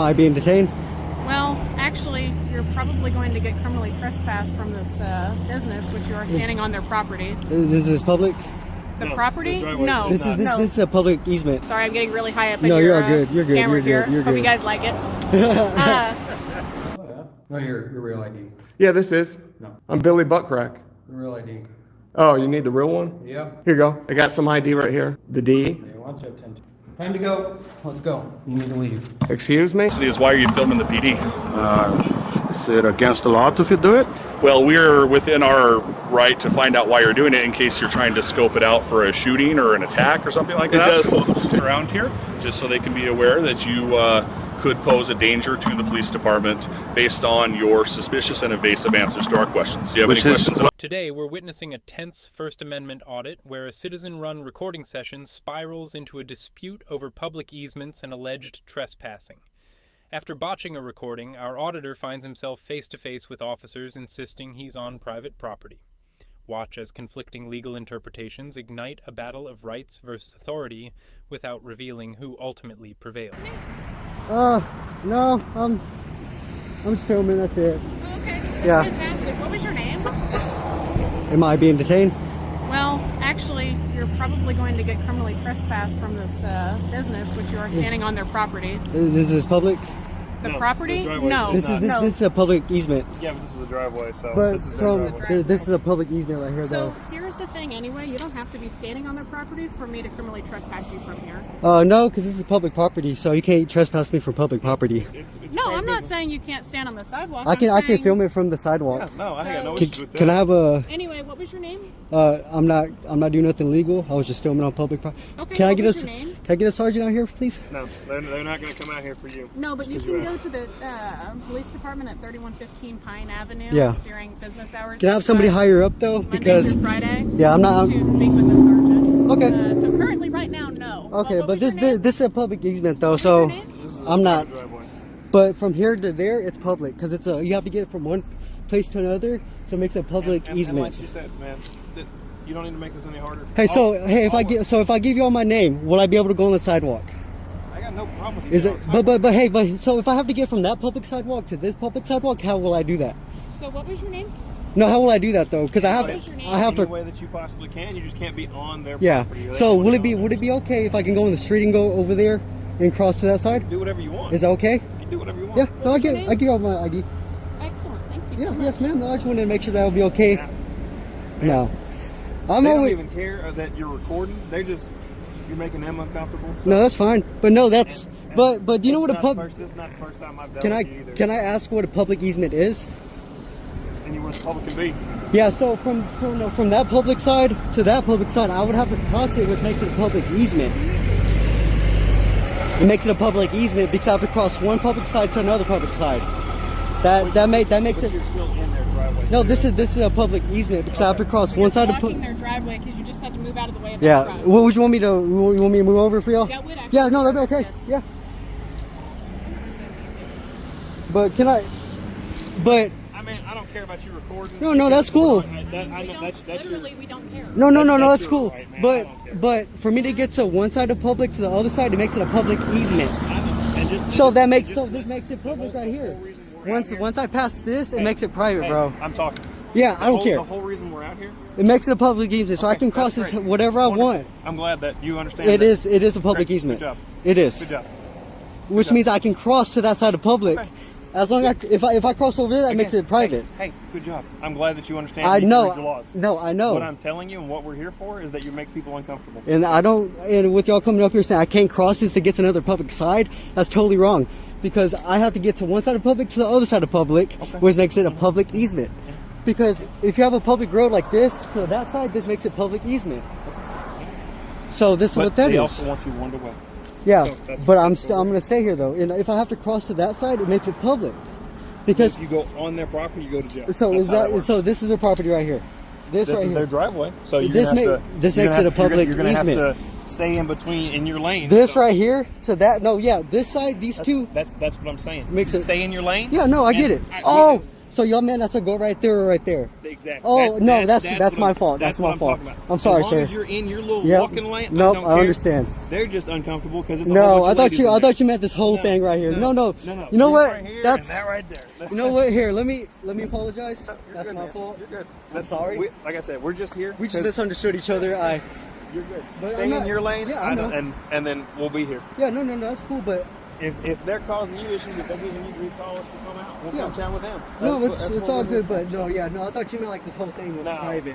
Am I being detained? Well, actually, you're probably going to get criminally trespassed from this business, which you are standing on their property. Is this public? The property? No. This is a public easement. Sorry, I'm getting really high up in No, your you're good. You're good. camera You're good. here. You're Hope good. you guys like it. No, your real ID. Yeah, this is. No. I'm Billy Buckrack. Real ID. Oh, you need the real one? Yeah. Here you go. I got some ID right here. The D. Hey, watch out, time to go. Let's go. You need to leave. Excuse me? Is why are you filming the PD? Is it against the law if you do it? Well, we're within our right to find out why you're doing it in case you're trying to scope it out for a shooting or an attack or something like that. It does pose a around here, just so they can be aware that you could pose a danger to the police department based on your suspicious and evasive answers to our questions. Do you have any questions? Today, we're witnessing a tense First Amendment audit where a citizen-run recording session spirals into a dispute over public easements and alleged trespassing. After botching a recording, our auditor finds himself face-to-face with officers insisting he's on private property. Watch as conflicting legal interpretations ignite a battle of rights versus authority without revealing who ultimately prevails. No, I'm just filming, that's it. Okay, that's Yeah. fantastic. What was your name? Am I being detained? Well, actually, you're probably going to get criminally trespassed from this business, which you are standing on their property. Is this public? The property? No. This is a public easement. Yeah, but this is a driveway, so But this is their driveway. this is a public easement right here, So though. here's the thing anyway, you don't have to be standing on their property for me to criminally trespass you from here. No, because this is public property, so you can't trespass me from public property. It's No, private I'm not business. saying you can't stand on the sidewalk. I can saying, film it from the sidewalk. Yeah, no, I got no So- issues with that. Can I have a? Anyway, what was your name? I'm not doing nothing illegal. I was just filming on public property. Okay, Can I what get was a? your name? Can I get a sergeant out here, please? No, they're not going to come out here for you. No, but you Just 'cause can you go asked. to the police department at 3115 Pine Avenue Yeah. during business hours. Can I have somebody higher up though? Monday Because through Friday. yeah, I'm not. To speak with the sergeant. Okay. So currently, right now, no. Okay, What but was your name? this is a public easement though, What's so your name? This is a I'm not. private driveway. But from here to there, it's public because it's you have to get it from one place to another, so it makes a public And easement. like you said, man, you don't need to make this any harder. Hey, if I give you all my name, will I be able to go on the sidewalk? I got no problem with Is you. it? But so if I have to get from that public sidewalk to this public sidewalk, how will I do that? So what was your name? No, how will I do that though? Because I have What is your name? I have Any to. way that you possibly can. You just can't be on their Yeah. property. They So don't would want it be you on would it be okay if I can go in the street and go over there and cross to that side? there. Do whatever you want. Is that okay? You can do whatever you want. Yeah. No, What's your name? I give you all my ID. Excellent. Thank you Yeah. so much. Yes, ma'am. No, I just wanted to make sure that would be okay. Yeah. No. I'm They don't always. even care that you're recording. You're making them uncomfortable. So. No, that's fine. But no, that's. But do you know what a pub? This is not the first time I've dealt Can with you either. I ask what a public easement is? Anywhere the public can be. Yeah. So from that public side to that public side, I would have to cross it, which makes it a public easement. It makes it a public easement because I have to cross one public side to another public side. That makes But it. you're still in their driveway. No, too. this is a public easement because I have to cross one You're side of. blocking their driveway because you just had to move out of the way of their Yeah. truck. What would you want me to? You want me to move over for y'all? That would actually Yeah. No, that'd be work, okay. yes. Yeah. But can I? But I mean, I don't care about you recording. No, that's cool. I know that's Literally, we don't care. no, That's that's your cool. right, man. I But don't care. but for me to get to one side of public to the other side, it makes it a public easement. And just, So that makes just- this makes it public right here. whole reason we're out here- Once I pass this, it makes it private, Hey, bro. I'm talking. Yeah, I don't The care. whole reason we're out here. It makes it a public easement, so I Okay, can cross that's this great. whatever I Wonderful. want. I'm glad that you understand. It that. is a public Great. easement. Good job. It is. Good job. Which job. means I can cross to that side of public. Okay. As long as if I cross over there, that makes Again, it private. Hey, good job. I'm glad that you understand. I you can read the know. laws. No, I know. What I'm telling you and what we're here for is that you make people uncomfortable. And I don't, and with y'all coming up here saying I can't cross this to get to another public side, that's totally wrong. Because I have to get to one side of public to the other side of public, which makes it a public easement. Because if you have a public road like this to that side, this makes it public easement. So this is But what that they is. also want you one to way. Yeah, so that's- but that's I'm going to stay here though. And if I have to cross to that side, it makes it public. Because If you go on their property, you go to jail. so That's is how that works. so? This is the property right here. This This right is here. their driveway, so you're This gonna have ma- to. this you're makes gonna it a have to- public You're gonna have easement. to stay in between in your lane. This so right here to that. No, yeah, this side, these two. That's what I'm saying. Makes You it- stay in your lane. Yeah, no, I get and it. Oh, So y'all meant not to go right there or right there? Exactly. Oh, no, that's my fault. That's my what fault. talking about. I'm sorry, as long sir. As you're in your little Yep. walking lane, Nope, don't I care. understand. They're just uncomfortable because it's a No, whole bunch I of thought ladies you in I there. thought you meant this whole thing right here. No. No. You know This what? Right here That's and that right there. you know what? Here, let me apologize. You're That's good, my man. fault. You're good. I'm sorry. Like I said, we're just here. We just 'cause misunderstood each other. You're good. But Stay I'm in not- your lane. yeah, I know. And then we'll be here. Yeah, no, that's cool. But If they're causing you issues, if they're giving you grief, call us to come out. We'll Yeah. come chat with them. no, That's it's what all we're good. here But for. no, I thought you meant like this whole thing was private.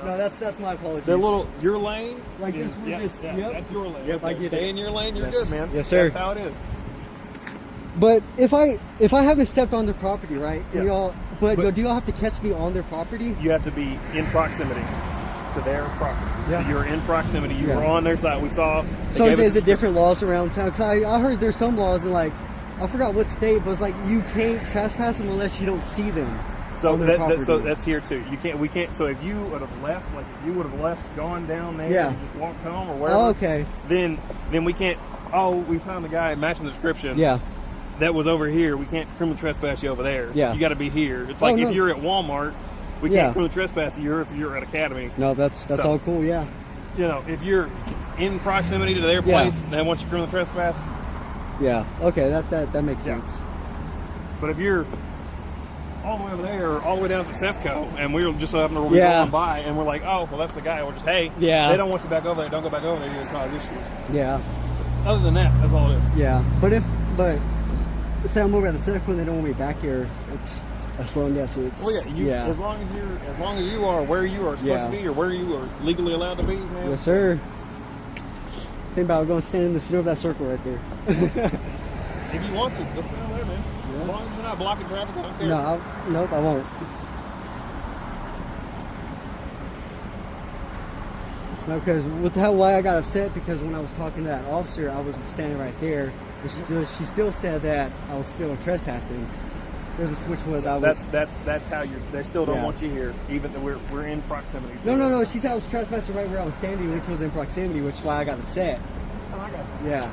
No, that's my apologies. The little your lane, Like is, this one, yeah, this- yeah, yep. that's your lane. Yep, I get Stay it. in your lane. You're Yes. good, man. Yes, sir. That's how it is. But if I haven't stepped on their property, right? And Yeah. but But- do y'all have to catch me on their property? You have to be in proximity to their property. Yeah. So you're in proximity. You Yeah. were on their side. We saw. they So gave us is a it different laws around town? Because I heard there's some laws and like I forgot what state, but it's like you can't trespass them unless you don't see them. So on their property. so that's here too. You can't. We can't. So if you would have left, like if you would have left, gone down there, Yeah. and just walked home or wherever. Oh, okay. Then we can't. Oh, we found the guy matching the description. Yeah. That was over here. We can't criminal trespass you over there. Yeah. You got to be here. It's like no. if you're at Walmart, we Yeah. can't criminal trespass you if you're at Academy. No, that's So- all cool. Yeah. You know, if you're in proximity to their Yeah. place, they want you criminal trespassed. Yeah. Okay. That makes Yeah. sense. But if you're all the way over there, or all the way down at the Cefco, and we were just so happen to be Yeah. going by, and we're like, oh, well, that's the guy. We're just, hey, Yeah. they don't want you back over there. Don't go back over there. You're gonna cause issues. Yeah. Other than that, that's all it is. Yeah. But say I'm over at the Civic when they don't want me back here. It's as long as it's. Well, yeah, as long as you are where you are supposed Yeah. to be, or where you are legally allowed to be, man. Yes, sir. Think about going stand in the center of that circle right there. If you want to, go down there, man. As long as you're not blocking traffic, I don't care. Nope, I won't. No, because why I got upset because when I was talking to that officer, I was standing right there. And she still said that I was still trespassing, which was I was. That's how you're. They still don't Yeah. want you here, even though we're in proximity. to No. it. She said I was trespassing right where I was standing, which was in proximity, which is why I got upset. Oh, I got you. Yeah.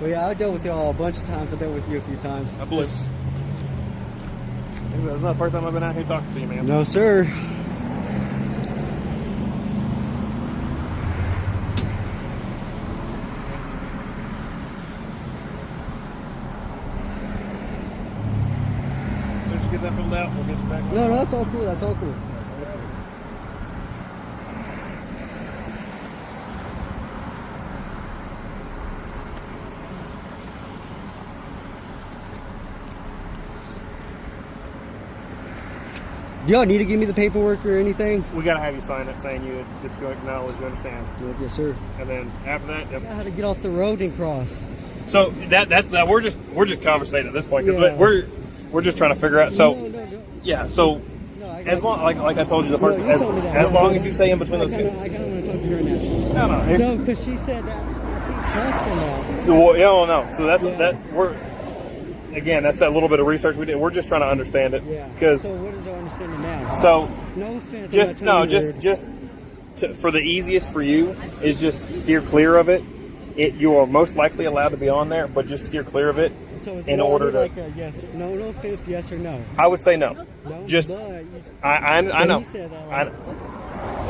But yeah, I dealt with y'all a bunch of times. I dealt with you a few times. I believe. It's- That's not the first time I've been out here talking to you, man. No, sir. As soon as you get that filled out, we'll get you back. No, that's all cool. That's all cool. Do y'all need to give me the paperwork or anything? We gotta have you sign it saying it's going to acknowledge you understand, Yes, sir. and then after that. Yep. I had to get off the road and cross. So that's we're just conversating at this point because Yeah. we're just trying to figure out. So No. yeah, so No, I as long like I told you the first, No, you told me that. as long as you stay in between those. I kind of want to talk to her now. No, it's, No, because she said that I think cross from that. well, no. So that's Yeah. that we're again that's that little bit of research we did. We're just trying to understand it Yeah. because So what is our understanding now? so No offense. just I'm not trying to be just weird. for the easiest for you is just steer clear of it. You are most likely allowed to be on there, but just steer clear of it So is in it order to. like a yes? No offense. Yes or no? I would say no. No. Just But I know. he said that, like-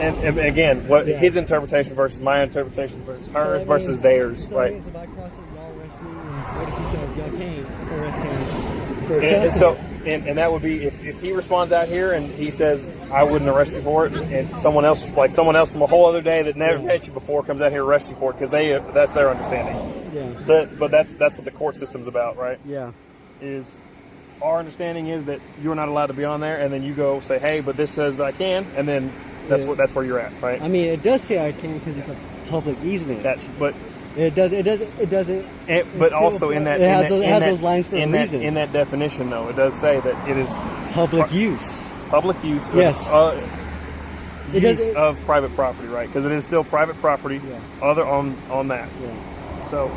And again, what Yeah. his interpretation versus my interpretation versus so hers that versus means- theirs, so that right? means if I cross it, y'all arrest me. And what if he says y'all can't arrest him for And crossing? so, and that would be if he responds out here and he says I wouldn't arrest you for it, and someone else from a whole other day that never met you before comes out here and arrests you for it because that's their understanding. Yeah. But that's what the court system's about, right? Yeah. Is our understanding is that you're not allowed to be on there, and then you go say, hey, but this says that I can, and then that's Yeah. that's where you're at, right? I mean, it does say I can because it's a public easement. But It doesn't. but It's also still- in that it has in that- those lines for a in that, reason. in that definition, though, it does say that it is public use. public use. Yes. It Use doesn't- of private property, right? Because it is still private property. Yeah. Other on that. Yeah. So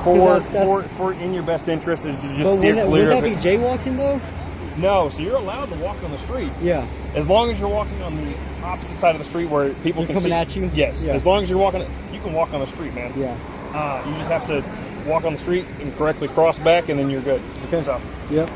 that's- for in your best interest is to just But steer would clear that of be it. jaywalking though? No, so you're allowed to walk on the street. Yeah. As long as you're walking on the opposite side of the street where people They're can coming see. at you? Yes. Yeah. As long as you're walking, you can walk on the street, man. Yeah. You just have to walk on the street and correctly cross back, and then you're good. Okay. So, Yep.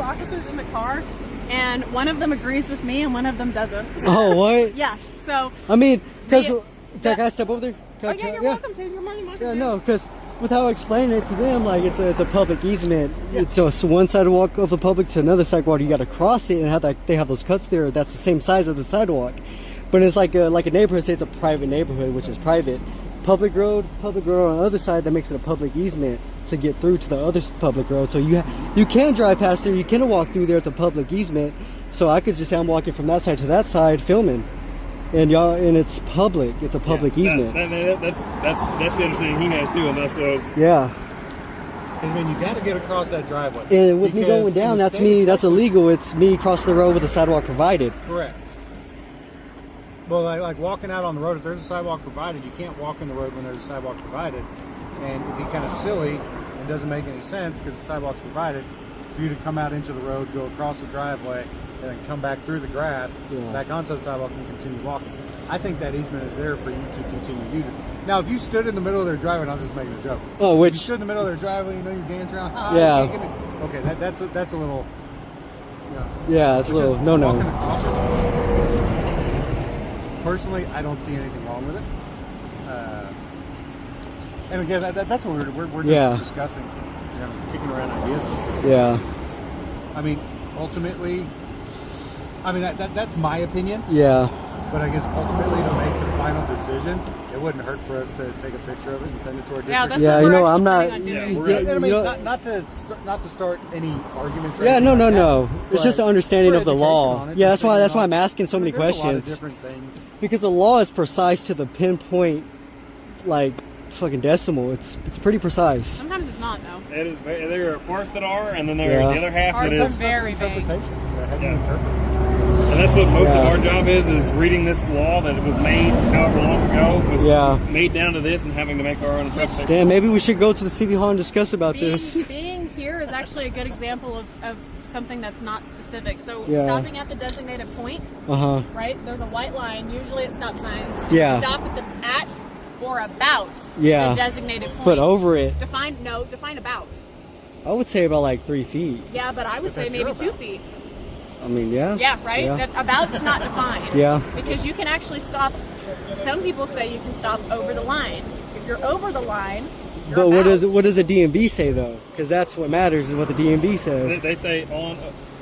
officers in the car, and one of them agrees with me and one of them doesn't. Oh, what? Yes. So. I mean, because The- can I step over there? Oh yeah, you're welcome to. You're more than welcome Yeah, to. no, because with how I explain it to them, like it's a public easement. It's a one sidewalk of the public to another sidewalk. You got to cross it and have that. They have those cuts there. That's the same size as the sidewalk, but it's like a neighborhood. Say it's a private neighborhood, which is private. Public road on the other side. That makes it a public easement to get through to the other public road. So you can drive past there. You can walk through there. It's a public easement. So I could just say I'm walking from that side to that side filming. And it's public. It's a public easement. That's the understanding he has too, and that's what I was. Yeah. I mean, you got to get across that driveway. And with me going down, that's me. That's illegal. It's me crossing the road with a sidewalk provided. Correct. Well, like walking out on the road, if there's a sidewalk provided, you can't walk in the road when there's a sidewalk provided, and it'd be kind of silly and doesn't make any sense because the sidewalk's provided for you to come out into the road, go across the driveway, and then come back through the grass, back onto the sidewalk, and continue walking. I think that easement is there for you to continue using. Now, if you stood in the middle of their driveway, and I'm just making a joke. Oh, If you stood in the middle of their driveway, you dance around. Yeah. Okay, that's a little. Yeah, it's a little no. Walking across it, personally, I don't see anything wrong with it. And again, that's what we're just discussing, kicking around ideas and stuff. Yeah. I mean, ultimately, that's my opinion. Yeah. But I guess ultimately to make the final decision, it wouldn't hurt for us to take a picture of it and send it to our district. Yeah, that's Yeah, what you we're know, actually I'm not. planning on Yeah, doing. I mean, you know- not to start any arguments. or Yeah, anything no. like that, It's but just an understanding for of the education law. on it, Yeah, that's why depending I'm on- asking so many there's a lot of questions different things. because the law is precise to the pinpoint, like fucking decimal. It's pretty precise. Sometimes it's not though. It is. There are parts that are, and then there are Yeah. the other half Parts that are is. very vague. Interpretation. How do you Yeah. interpret? And that's what most Yeah. of our job is reading this law that it was made however long ago, was Yeah. made down to this, and having to make our own interpretation. Damn, maybe we should go to the city hall and discuss about this. Being here is actually a good example of something that's not specific. So Yeah. stopping at the designated point, right? There's a white line, usually at stop signs. Yeah. Stop at or about Yeah. the designated point. But over it, Define about. I would say about like 3 feet. Yeah, but I would say maybe 2 feet. I mean, yeah. Yeah, right? Yeah. That about's not defined. Yeah. Because you can actually stop. Some people say you can stop over the line. If you're over the line, you're But what about. does the DMV say though? Because that's what matters is what the DMV says. They say on.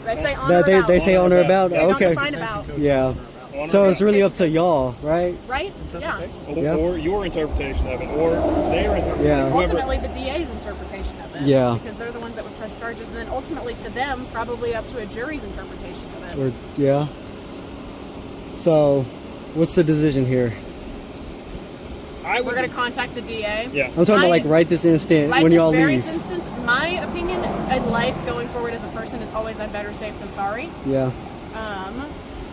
They say on That or about. they say on or about. They don't Okay. define about. Yeah. On So or it's about. really up to y'all, right? Right? Yeah. Yeah. Or your interpretation of it, or their interpretation. Yeah. Whoever- Ultimately, the DA's interpretation of it. Yeah. Because they're the ones that would press charges, and then ultimately to them, probably up to a jury's interpretation of it. Or yeah. So, what's the decision here? I We're was going to contact the DA. Yeah. I'm talking about like right this instant Right when this y'all very leave. instance, my opinion in life going forward as a person is always I'm better safe than sorry. Yeah. Um,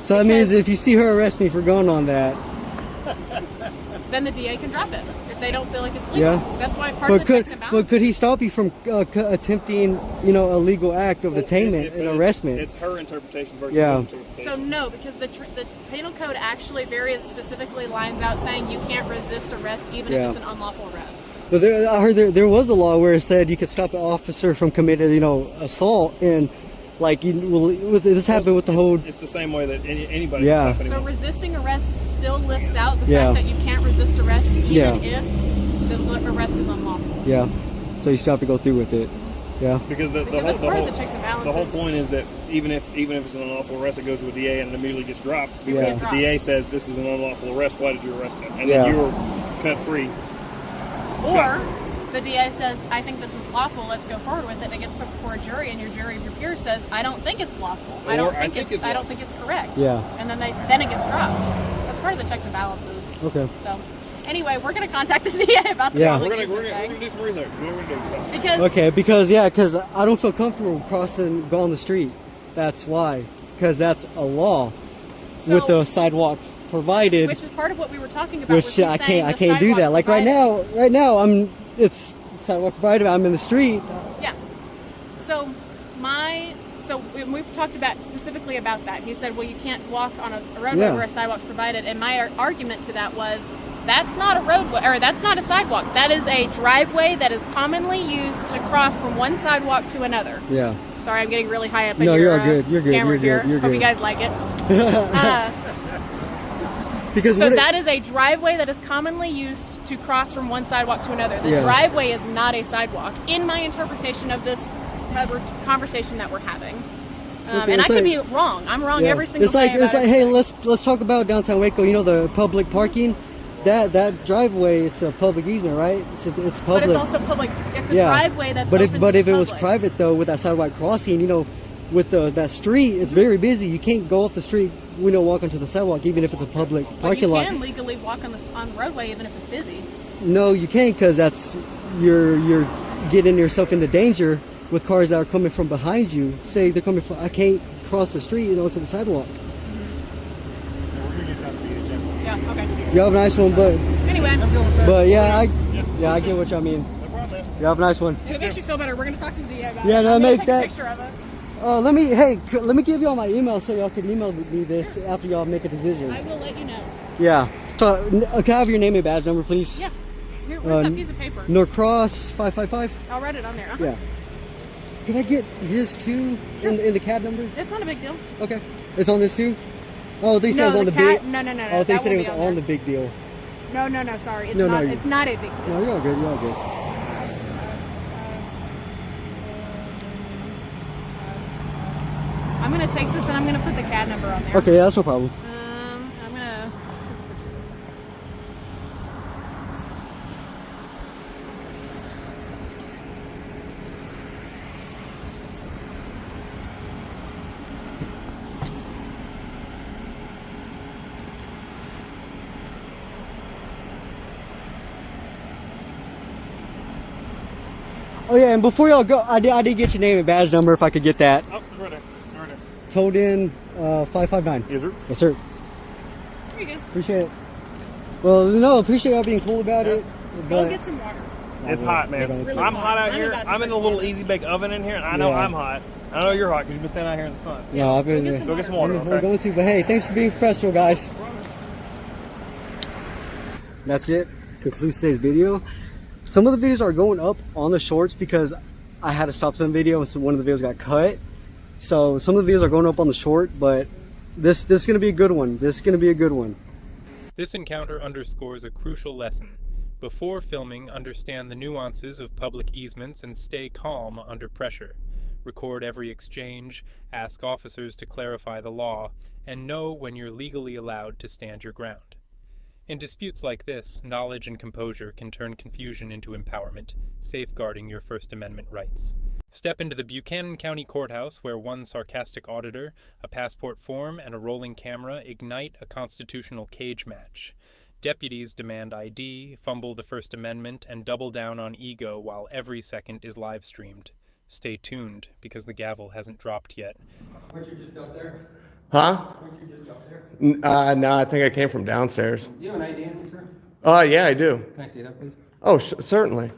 So that means if you see her arrest me for going on that, then the DA can drop it if they don't feel like it's legal. Yeah. That's why part of the checks and balances. but could he stop you from attempting, a legal act of detainment and arrestment? It's her interpretation versus Yeah. his interpretation. So no, because the penal code actually very specifically lines out saying you can't resist arrest even Yeah. if it's an unlawful arrest. But I heard there was a law where it said you could stop an officer from committing, assault, and like this happened with the whole. It's the same way that anybody. Yeah. Can stop So anyone. resisting arrest still lists out the Yeah. fact that you can't resist arrest even Yeah. if the arrest is unlawful. Yeah. So you still have to go through with it. Yeah. Because the Because whole that's part of the checks and the whole balances. point is that even if it's an unlawful arrest, it goes to a DA and it immediately gets dropped because Yeah. the Dropped. DA says this is an unlawful arrest. Why did you arrest him? And Yeah. then you're cut free. Or the DA says, I think this is lawful, let's go forward with it, and it gets put before a jury, and your jury of your peers says, I don't think it's lawful. I don't think it's correct. Yeah. And then it gets dropped. That's part of the checks and balances. Okay. So anyway, we're gonna contact the DA about the Yeah. public We're easement gonna thing. do some research. What we're gonna do. Because Okay. Because I don't feel comfortable go on the street. That's why. Because that's a law with So- the sidewalk provided. which is part of what we were talking about. Which was me I saying can't the do that. sidewalk Like right provided. now it's sidewalk provided. I'm in the street. Yeah. So when we talked about specifically about that, he said, well, you can't walk on a roadway Yeah. where a sidewalk provided. And my argument to that was, that's not a roadway, or that's not a sidewalk. That is a driveway that is commonly used to cross from one sidewalk to another. Yeah. Sorry, I'm getting really high up in No, your you're all good. You're good. camera You're good. here. You're Hope good. you guys like it. Because So that is a driveway that is commonly used to cross from one sidewalk to another. The Yeah. driveway is not a sidewalk, in my interpretation of this conversation that we're having. Okay, and I it's could like- be wrong. I'm wrong yeah. every single It's like day. it's about like, hey, everything. let's talk about downtown Waco. You know, the public parking. That driveway, it's a public easement, right? It's public. But it's also public. It's a Yeah. driveway that's But open if but to if the it was public. private though, with that sidewalk crossing, you know, with that street, it's very busy. You can't go off the street, walk onto the sidewalk, even if it's a public But parking you lot. can legally walk on the roadway even if it's busy. No, you can't, because that's you're getting yourself into danger with cars that are coming from behind you. Say they're coming from, I can't cross the street, onto the sidewalk. We're gonna get down to BHM. Yeah. Okay. You have a nice one, but Anyway, yeah, I get what y'all mean. No problem, man. You have a nice one. if it makes you feel better, we're gonna talk to the DA about it. Yeah, no, I'm gonna make take that- a picture of it. Let me give y'all my email so y'all can email me this after y'all make a decision. I will let you know. Yeah. So can I have your name and badge number, please? Yeah. Here, where's that piece of paper? Norcross 555. I'll write it on there. Yeah. Can I get his too in the cab number? It's not a big deal. Okay. It's on this too? Oh, they said it was on the big. No. Oh, they that said it won't was be on there. the big deal. No. Sorry, it's No, not. no, It's not a big deal. No, you're all good. You're all good. I'm gonna take this and I'm gonna put the CAD number on there. Okay, yeah, that's no problem. I'm gonna. Oh yeah, and before y'all go, I did get your name and badge number if I could get that. Oh, it's right there. Right there. Told in 559. Yes, sir. Yes, sir. There you go. Appreciate it. Well, no, appreciate y'all being cool about it. Go But get some water. It's hot, man. It's really I'm hot. hot out I'm here. about to I'm in cook a little dinner. easy bake oven in here, and I know Yeah. I'm hot. I know you're hot because you've been standing out here in the sun. no, I've been. Go get some Go get some water. I'm Okay? going to, but hey, thanks for being professional, guys. That's it. Concludes today's video. Some of the videos are going up on the shorts because I had to stop some video, so one of the videos got cut. So some of the videos are going up on the short, but this is going to be a good one. This is going to be a good one. This encounter underscores a crucial lesson. Before filming, understand the nuances of public easements and stay calm under pressure. Record every exchange, ask officers to clarify the law, and know when you're legally allowed to stand your ground. In disputes like this, knowledge and composure can turn confusion into empowerment, safeguarding your First Amendment rights. Step into the Buchanan County Courthouse where one sarcastic auditor, a passport form, and a rolling camera ignite a constitutional cage match. Deputies demand ID, fumble the First Amendment, and double down on ego while every second is live streamed. Stay tuned, because the gavel hasn't dropped yet. Weren't you just up there? Huh? Weren't you just up there? No, I think I came from downstairs. Do you have an ID, sir? Yeah, I do. Can I see that, please? Oh, certainly.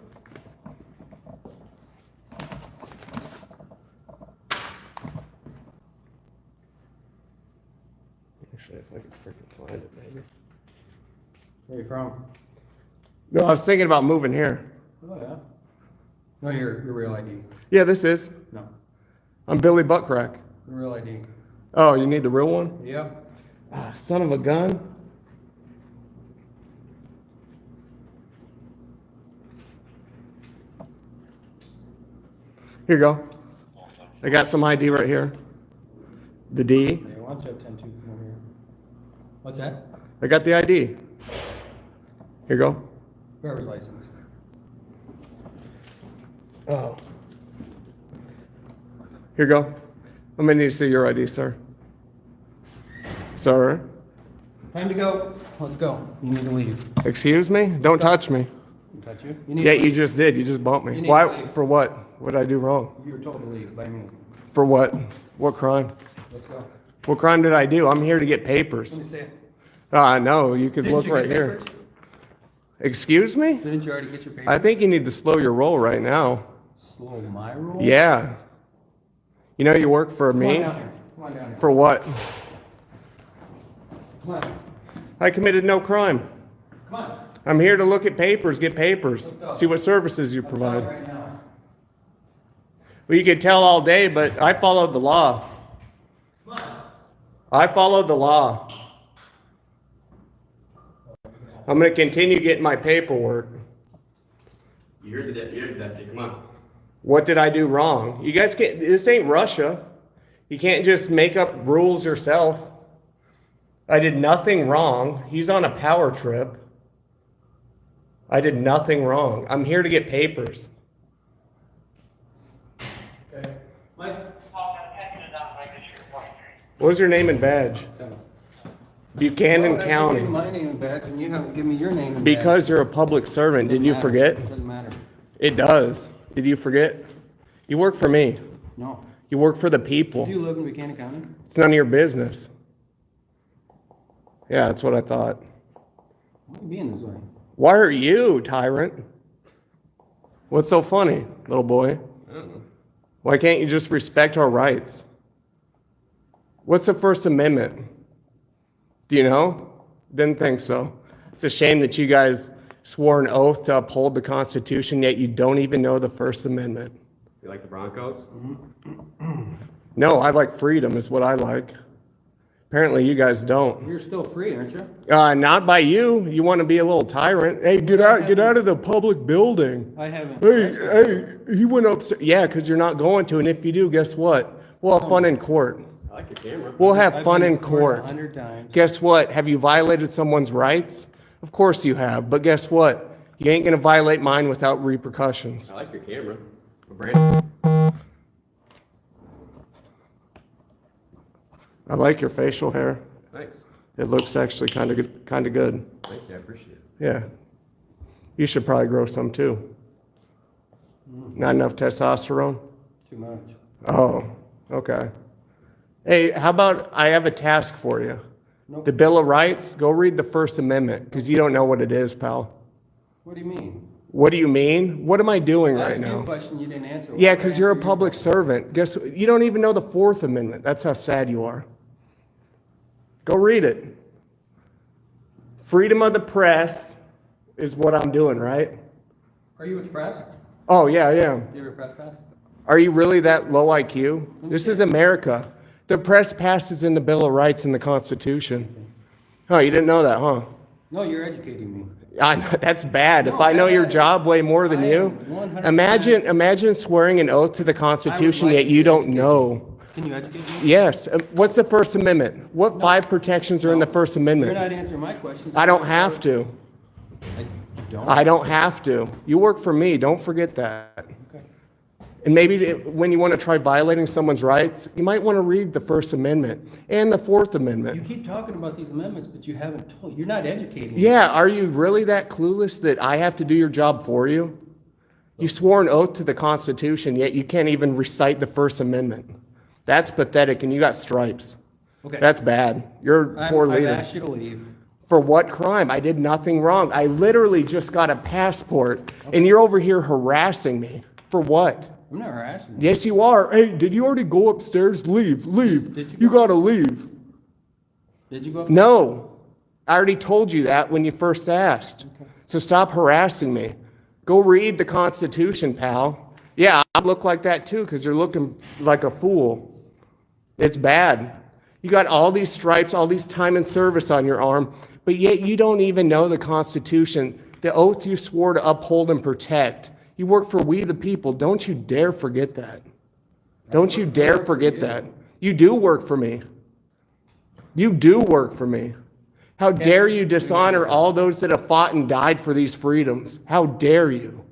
Actually, if I could freaking find it, maybe. Where are you from? No, I was thinking about moving here. Oh, yeah. No, your real ID. Yeah, this is. No, I'm Billy Buttcrack. your real ID. Oh, you need the real one? Yeah. Ah, son of a gun. Here you go. I got some ID right here. The D. Yeah, why don't you have 10-2 come over here? What's that? I got the ID. Here you go. Driver's license. Oh. Here you go. I'm gonna need to see your ID, sir. Sir? Time to go. Let's go. You need to leave. Excuse me? Don't touch me. Touch you? You need Yeah, to you leave. just did. You just bumped You me. need to Why? leave. For what? What did I do wrong? You were told to leave by me. For what? What crime? Let's go. What crime did I do? I'm here to get papers. Let me see it. No, you could Didn't look you right get here. papers? Excuse me? Didn't you already get your papers? I think you need to slow your roll right now. Slow my roll? Yeah. You know you work for Come on me? down here. Come on down here. For what? Come on. I committed no crime. Come on. I'm here to look at papers, get papers, Let's go. see what services you I'm provide. telling you right now. Well, you could tell all day, but I followed the law. I followed the law. I'm going to continue getting my paperwork. You heard the deputy. Come on. What did I do wrong? You guys can't, this ain't Russia. You can't just make up rules yourself. I did nothing wrong. He's on a power trip. I did nothing wrong. I'm here to get papers. Okay. Mike? What was your name and badge? Buchanan Why County. would I give you my name and badge and you haven't given me your name and Because badge? you're a public servant. Did you Doesn't forget? matter. Doesn't matter. It does. Did you forget? You work for me. No. You work for the people. Do you live in Buchanan County? It's none of your business. Yeah, that's what I thought. Why are you being this way? Why are you, tyrant? What's so funny, little boy? I don't know. Why can't you just respect our rights? What's the First Amendment? Do you know? Didn't think so. It's a shame that you guys swore an oath to uphold the Constitution, yet you don't even know the First Amendment. You like the Broncos? No, I like freedom is what I like. Apparently you guys don't. You're still free, aren't you? Not by you. You want to be a little tyrant. Hey, get out of the public building. I haven't. Hey, he went upstairs. Yeah, because you're not going to, and if you do, guess what? We'll have fun in court. I like your camera. We'll have I've fun been in court. 100 times. Guess what? Have you violated someone's rights? Of course you have, but guess what? You ain't going to violate mine without repercussions. I like your camera. Brandon. I like your facial hair. Thanks. It looks actually kind of good. Thank you. I appreciate it. Yeah. You should probably grow some too. Not enough testosterone? Too much. Oh, okay. Hey, how about I have a task for you? Nope. The Bill of Rights, go read the First Amendment, because you don't know what it is, pal. What do you mean? What do you mean? What am I doing I right asked you now? a question you didn't answer. Yeah, Why because would I you're a answer your public question? servant. Guess what? You don't even know the Fourth Amendment. That's how sad you are. Go read it. Freedom of the press is what I'm doing, right? Are you with the press? Oh, yeah, I am. Do you have a press pass? Are you really that low IQ? This is America. The press passes in the Bill of Rights and the Constitution. Oh, you didn't know that, huh? No, you're educating me. That's bad. If I know your job way more than you, 100%. imagine swearing an oath to the Constitution, like yet to you don't educate know. Can you educate me? Yes. What's the First Amendment? What 5 protections are in the First You're Amendment? not answering my questions. I don't have to. You don't? I don't have to. You work for me. Don't forget that. Okay. And maybe when you want to try violating someone's rights, you might want to read the First Amendment and the Fourth You Amendment. keep talking about these amendments, but you haven't told. You're not educating me. Yeah, are you really that clueless that I have to do your job for you? You swore an oath to the Constitution, yet you can't even recite the First Amendment. That's pathetic, and you got stripes. Okay. That's bad. You're a poor I've leader. asked you to leave. For what crime? I did nothing wrong. I literally just got a passport, and you're over here harassing me. For what? I'm not harassing you. Yes, you are. Hey, did you already go upstairs? Leave. Did you You go? gotta leave. Did you go? No. I already told you that when you first asked. So stop harassing me. Go read the Constitution, pal. Yeah, I look like that too, because you're looking like a fool. It's bad. You got all these stripes, all these time and service on your arm, but yet you don't even know the Constitution, the oath you swore to uphold and protect. You work for we the people. Don't you dare forget that. Don't you dare forget that. You do work for me. You do work for me. How dare you dishonor all those that have fought and died for these freedoms? How dare you?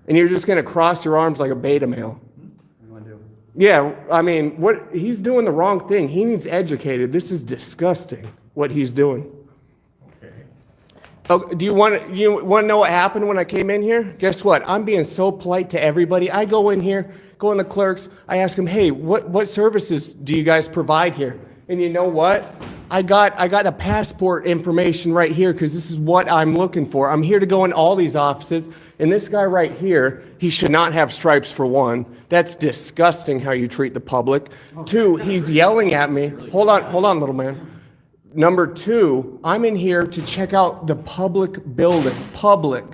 And you're just going to cross your arms like a beta male. Yeah, I mean, he's doing the wrong thing. He needs educated. This is disgusting, what he's doing. Oh, do you want to know what happened when I came in here? Guess what? I'm being so polite to everybody. I go in here, go in the clerks, I ask them, hey, what services do you guys provide here? And you know what? I got a passport information right here because this is what I'm looking for. I'm here to go in all these offices, and this guy right here, he should not have stripes for one. That's disgusting how you treat the public. 2, he's yelling at me. Hold on, little man. Number 2, I'm in here to check out the public building. Public.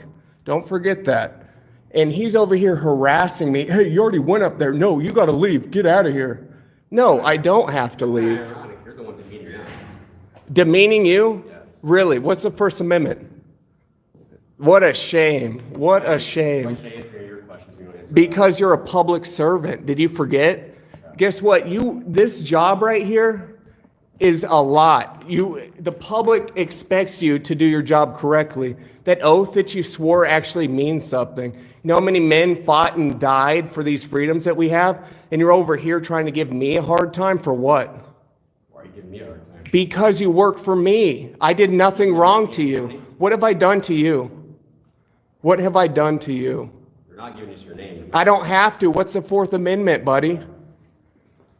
Don't forget that. And he's over here harassing me. Hey, you already went up there. No, you got to leave. Get out of here. No, I don't have to leave. You're the one demeaning us. Demeaning you? Yes. Really? What's the First Amendment? What a shame. What a shame. Answer your questions. You don't answer. Because you're a public servant. Did you forget? Guess what? This job right here is a lot. The public expects you to do your job correctly. That oath that you swore actually means something. You know how many men fought and died for these freedoms that we have? And you're over here trying to give me a hard time for what? Why are you giving me a hard time? Because you work for me. I did nothing wrong to you. What have I done to you? What have I done to you? You're not giving us your name. I don't have to. What's the Fourth Amendment, buddy?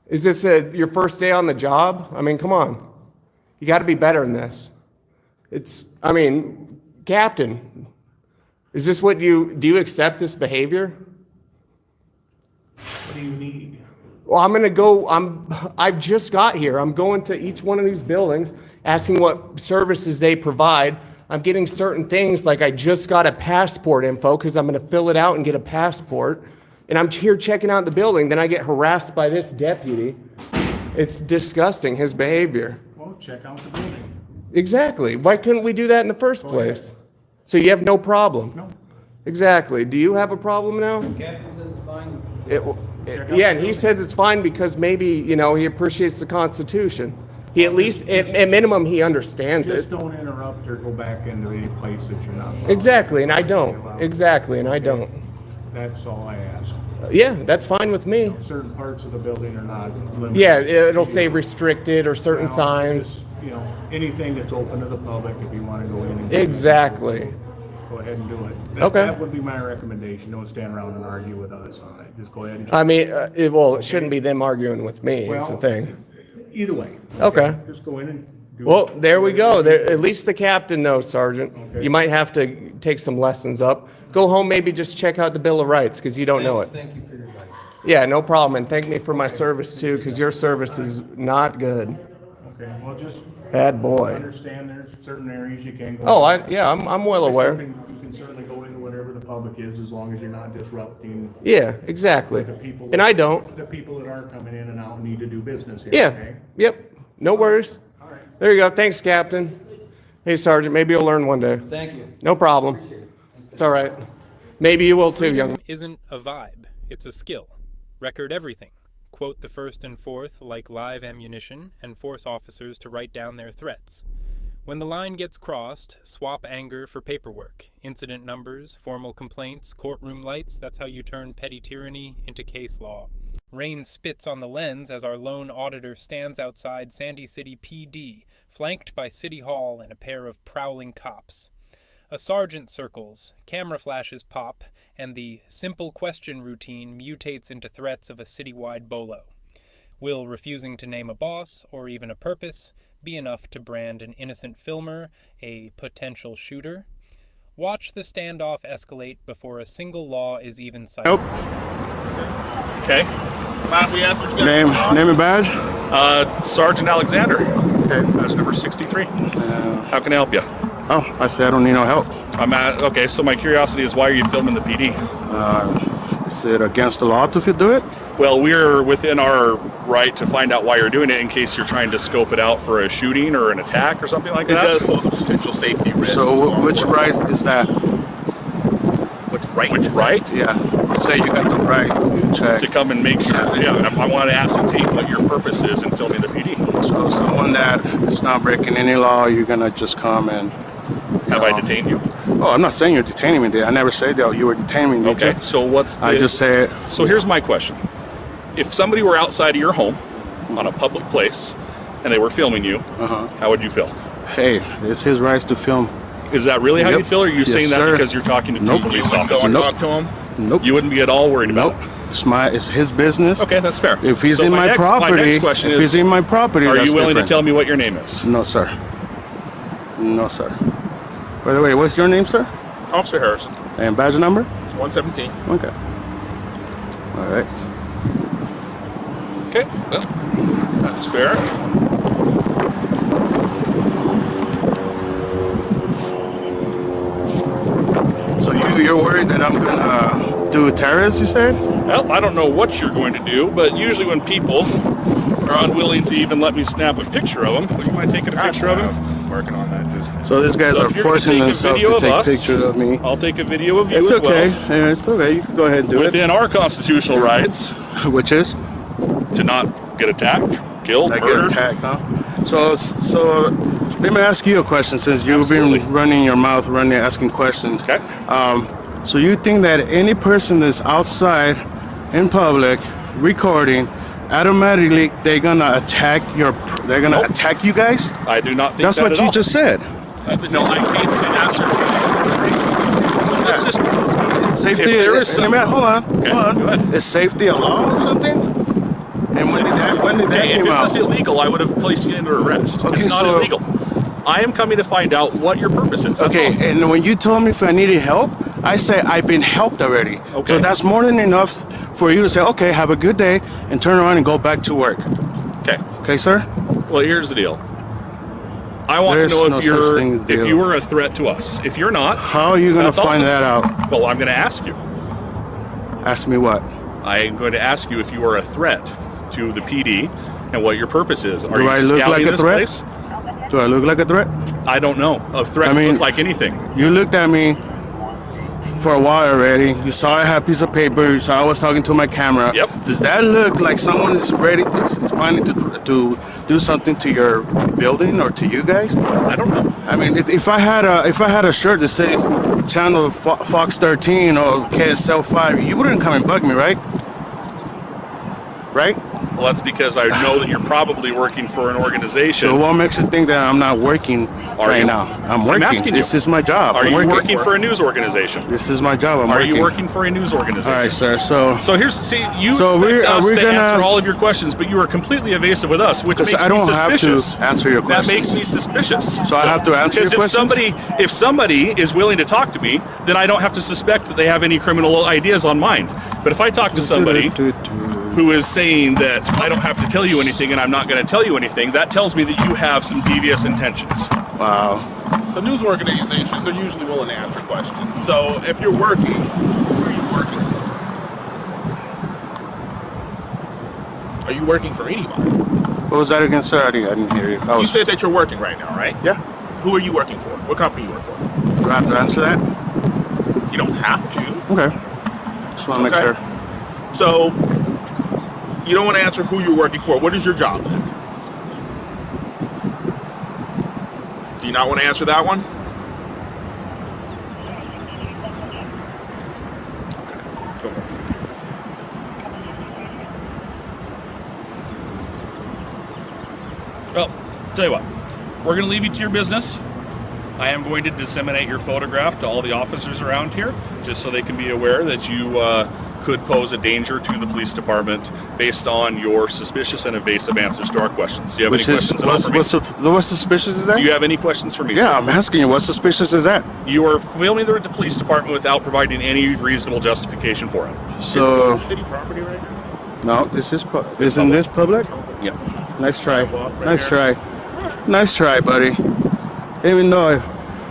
Is this your first day on the job? I mean, come on. You got to be better than this. Captain, is this do you accept this behavior? What do you need? Well, I've just got here. I'm going to each one of these buildings, asking what services they provide. I'm getting certain things, like I just got a passport info because I'm going to fill it out and get a passport. And I'm here checking out the building. Then I get harassed by this deputy. It's disgusting, his behavior. Well, check out the building. Exactly. Why couldn't we do that in the first place? So you have no problem? No. Exactly. Do you have a problem now? Captain says it's fine. Yeah, and he says it's fine because maybe, he appreciates the Constitution. He at least, at minimum, he understands it. Just don't interrupt or go back into a place that you're not. Exactly, and I don't. Exactly, and I don't. That's all I ask. Yeah, that's fine with me. Certain parts of the building are not limited. Yeah, it'll say restricted or certain Now, signs. just, anything that's open to the public, if you want to go in and Exactly. go ahead and do it. Okay. That would be my recommendation. Don't stand around and argue with us on it. Just go ahead and. It shouldn't be them arguing with me, is the thing. Either way. Okay. Just go in and do Well, it. there we go. At least the captain knows, Sergeant. Okay. You might have to take some lessons up. Go home, maybe just check out the Bill of Rights, because you don't know it. Thank you for your advice. Yeah, no problem. And thank me for my service, too, because your service is not good. Okay, well, just Bad boy. understand there's certain areas you can go. Oh, I'm well aware. You can certainly go into whatever the public is, as long as you're not disrupting Yeah, exactly. the people. And I don't. The people that are coming in and out and need to do business here, Yeah, okay? yep. No worries. All right. There you go. Thanks, Captain. Hey, Sergeant, maybe you'll learn one day. Thank you. No problem. It's all right. Maybe you will too, young. Freedom isn't a vibe, it's a skill. Record everything. Quote the first and fourth like live ammunition, and force officers to write down their threats. When the line gets crossed, swap anger for paperwork. Incident numbers, formal complaints, courtroom lights, that's how you turn petty tyranny into case law. Rain spits on the lens as our lone auditor stands outside Sandy City PD, flanked by City Hall and a pair of prowling cops. A sergeant circles, camera flashes pop, and the simple question routine mutates into threats of a citywide bolo. Will refusing to name a boss, or even a purpose, be enough to brand an innocent filmer a potential shooter? Watch the standoff escalate before a single law is even cited. Nope. Okay. Mind we ask what you got? Name and badge? Sergeant Alexander. Okay. Badge number 63. How can I help you? Oh, I said I don't need no help. Okay, so my curiosity is, why are you filming the PD? Is it against the law to do it? Well, we're within our right to find out why you're doing it in case you're trying to scope it out for a shooting or an attack or something like that. It does pose a potential safety risk. So which right is that? Which right? Which right? Yeah. You say you got the right to check. To come and make sure. Yeah, I want to ascertain what your purpose is in filming the PD. So someone that is not breaking any law, you're gonna just come and. Have I detained you? Oh, I'm not saying you're detaining me. I never said that you were detaining me. Did Okay, you? so what's the... I just said. So here's my question. If somebody were outside of your home on a public place and they were filming you, how would you feel? Hey, it's his rights to film. Is that really how Yep. you'd feel, or are you Yes, saying that sir. because you're talking to two Nope. police Go officers? and Nope. talk to him. Nope. You wouldn't be at all worried about Nope. it? It's his business. Okay, that's fair. If he's So in my my property, next question if is, he's in my property, are that's you willing different. to tell me what your name is? No, sir. No, sir. By the way, what's your name, sir? Officer Harrison, And badge number? 117. Okay. All right. Okay, well, that's fair. So you're worried that I'm gonna do terrorists, you said? Well, I don't know what you're going to do, but usually when people are unwilling to even let me snap a picture of them, would you mind taking a picture of him? Working on that. So these guys So are if you're gonna forcing take a themselves video to of take us, pictures of me. I'll take a video of you It's as okay. well. Yeah, it's okay. You can go ahead and do Within our constitutional rights it. Which is? to not get attacked, killed, Like murdered. get attacked, huh? So let me ask you a question since you've Absolutely. been running your mouth, asking questions. Okay. So you think that any person that's outside in public recording, automatically they're gonna attack Nope. attack you guys? I do not think That's that what at you all. just said. No, I came to ascertain. So let's just. Safety. If there is some- hold on. Okay, Hold on. go ahead. Is safety a law or something? And when did that Okay, if came it out? was illegal, I would have placed you under arrest. Okay, It's not so- illegal. I am coming to find out what your purpose is. That's Okay, all. and when you told me if I needed help, I say I've been helped already. Okay. So that's more than enough for you to say, okay, have a good day, and turn around and go back to work. Okay. Okay, sir? Well, here's the deal. I want There's to know no if such thing as if deal. you were a threat to us. If you're not, How are you going to that's find awesome. that out? Well, I'm going to ask you. Ask me what? I am going to ask you if you are a threat to the PD and what your purpose is. Are Do you I look scouting like a this threat? place? Do I look like a threat? I don't know. A threat I can mean- look like anything. You looked at me for a while already. You saw I had a piece of paper. You saw I was talking to my camera. Yep. Does that look like someone is ready is planning to do something to your building or to you guys? I don't know. I mean, if I had a shirt that says Channel Fox 13 or KSL 5, you wouldn't come and bug me, right? Right? Well, that's because I know that you're probably working for an organization. So what makes you think that I'm not working right you? now? I'm working. asking you. This is my job. Are I'm you working for a news organization? This is my job. I'm Are working. you working for a news organization? All right, sir. So here's you So expect us we're to gonna- answer all of your questions, but you are completely evasive with us, which Because makes I me don't have suspicious. to answer your That questions. makes me suspicious. So I have to answer your Because questions? if somebody is willing to talk to me, then I don't have to suspect that they have any criminal ideas on mind. But if I talk to somebody who is saying that I don't have to tell you anything and I'm not going to tell you anything, that tells me that you have some devious intentions. Wow. So news organizations are usually willing to answer questions. So if you're working, who are you working for? Are you working for anyone? What was that again, sir? I didn't hear you. You said that you're working right now, right? Yeah. Who are you working for? What company you work for? Do I have to answer that? You don't have to. Okay. Just want to make Okay. sure. So you don't want to answer who you're working for. What is your job then? Do you not want to answer that one? Well, tell you what, we're going to leave you to your business. I am going to disseminate your photograph to all the officers around here, just so they can be aware that you could pose a danger to the police department based on your suspicious and evasive answers to our questions. Do you have any questions at all for me? What's suspicious is that? Do you have any questions for me, sir? Yeah, I'm asking you. What's suspicious is that? You are filming the police department without providing any reasonable justification for it. So City property right no, now? isn't this public? Yeah. Nice try. Nice try. Nice try, buddy. Even though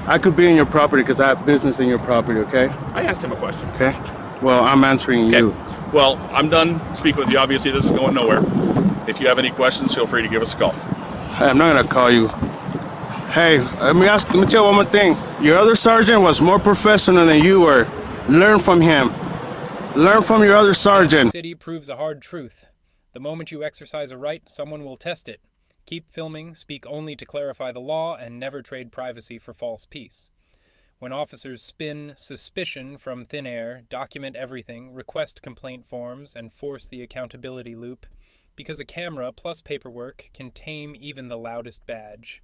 I could be in your property because I have business in your property, okay? I asked him a question. Okay. Well, I'm answering you. Well, I'm done speaking with you. Obviously, this is going nowhere. If you have any questions, feel free to give us a call. I'm not gonna call you. Hey, let me tell you one more thing. Your other sergeant was more professional than you were. Learn from him. Learn from your other sergeant. City proves a hard truth. The moment you exercise a right, someone will test it. Keep filming, speak only to clarify the law, and never trade privacy for false peace. When officers spin suspicion from thin air, document everything, request complaint forms, and force the accountability loop, because a camera plus paperwork can tame even the loudest badge.